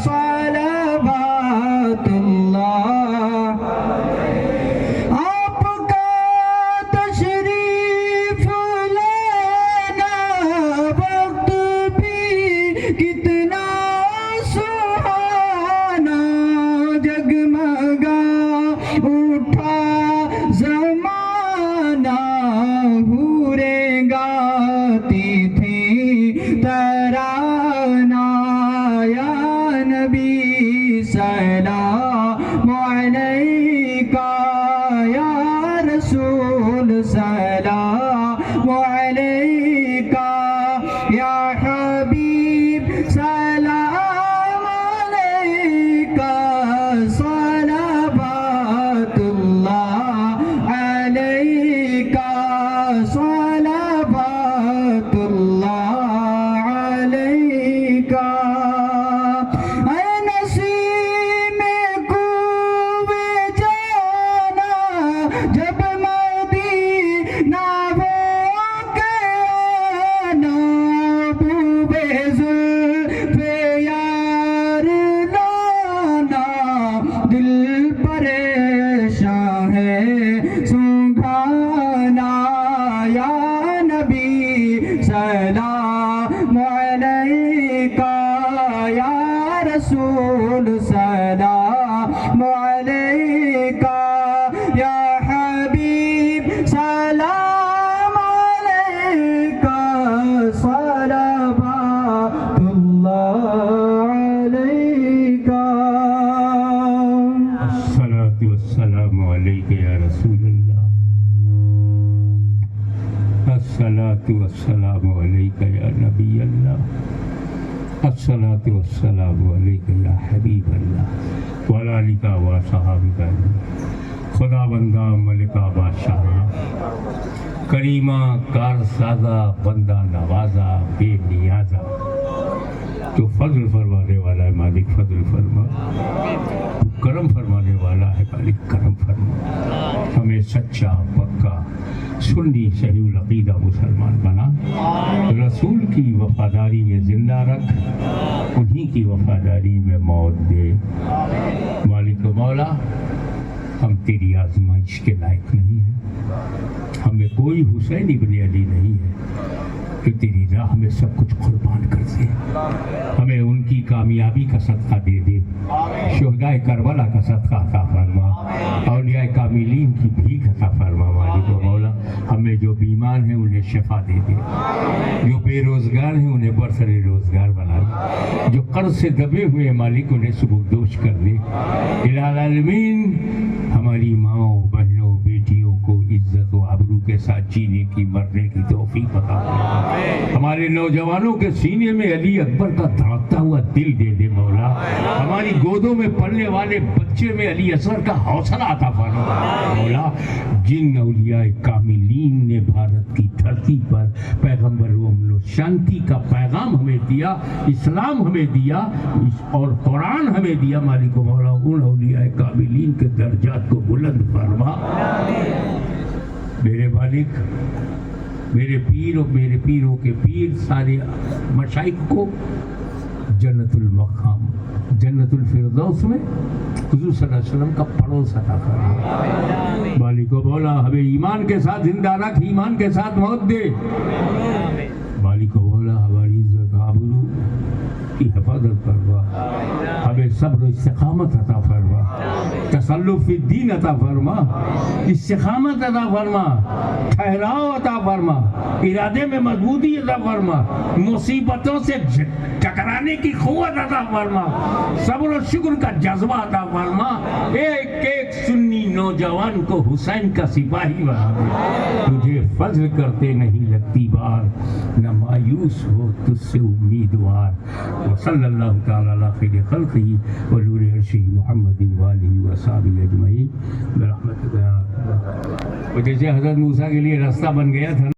صلوات اللہ آپ کا تشریف لانا وقت بھی کتنا سہانا جگمگا اٹھا زمانہ حوریں گاتی تھیں ترانہ یا نبی سلام علیکہ یا رسول سلام علیکہ یا حبیب سلام علیکہ صلوات اللہ علیکہ صلوات اللہ علیکہ اے نسیم کوے جانا جب مدینہ ہو کے آنا بوبے زلف یار لانا دل پریشاں ہے سنگھانا یا نبی سلام علیکہ یا رسول سلام علیکہ یا حبیب سلام علیکہ صلوات اللہ علیکہ الصلاة والسلام عليك يا رسول الله الصلاة والسلام عليك يا نبي الله الصلاة والسلام عليك يا حبيب الله وعلى آلك وصحابك خدا بندہ ملکہ بادشاہ کریمہ کارسازہ بندہ نوازہ بے نیازہ تو فضل فرمانے والا ہے مالک فضل فرما، کرم فرمانے والا ہے مالک کرم فرما، ہمیں سچا پکا سنی صحیح العقیدہ مسلمان بنا، رسول کی وفاداری میں زندہ رکھ، انہی کی وفاداری میں موت دے۔ مالک و مولا ہم تیری آزمائش کے لائق نہیں ہیں، ہمیں کوئی حسین ابن علی نہیں ہے کہ تیری راہ میں سب کچھ قربان کر دے، ہمیں ان کی کامیابی کا صدقہ دے دے، شہدائے کربلا کا صدقہ عطا فرما، اولیاء کاملین کی بھیک عطا فرما۔ مالک و مولا ہمیں جو بیمار ہیں انہیں شفا دے دے، جو بے روزگار ہیں انہیں برسر روزگار بنا دے، جو قرض سے دبے ہوئے مالک انہیں سبکدوش کر دے۔ الہ العالمین ہماری ماؤں بہنوں بیٹیوں کو عزت و آبرو کے ساتھ جینے کی مرنے کی توفیق عطا فرما، ہمارے نوجوانوں کے سینے میں علی اکبر کا دھڑکتا ہوا دل دے دے مولا، ہماری گودوں میں پلنے والے بچے میں علی اصغر کا حوصلہ عطا فرما مولا۔ جن اولیاء کاملین نے بھارت کی دھرتی پر پیغمبر و امن و شانتی کا پیغام ہمیں دیا، اسلام ہمیں دیا اور قرآن ہمیں دیا، مالک و مولا ان اولیاء کاملین کے درجات کو بلند فرما۔ میرے مالک میرے پیر اور میرے پیروں کے پیر سارے مشائخ کو جنت المقام جنت الفردوس میں حضور صلی اللہ علیہ وسلم کا پڑوس عطا فرما۔ مالک و مولا ہمیں ایمان کے ساتھ زندہ رکھ، ایمان کے ساتھ موت دے۔ مالک و مولا ہماری عزت آبرو کی حفاظت فرما، ہمیں صبر و استقامت عطا فرما، تسلط فی الدین عطا فرما، استقامت عطا فرما، ٹھہراؤ عطا فرما، ارادے میں مضبوطی عطا فرما، مصیبتوں سے ٹکرانے کی قوت عطا فرما، صبر و شکر کا جذبہ عطا فرما۔ ایک ایک سنی نوجوان کو حسین کا سپاہی بنا دے، تجھے فضل کرتے نہیں لگتی بار، نہ مایوس ہو تجھ سے امیدوار۔ وصلی اللہ تعالی علی خیر خلقہ ونور عرشہ محمد وآلہ وصحبہ اجمعین برحمتک یا ارحم۔ جیسے حضرت موسیٰ کے لیے راستہ بن گیا تھا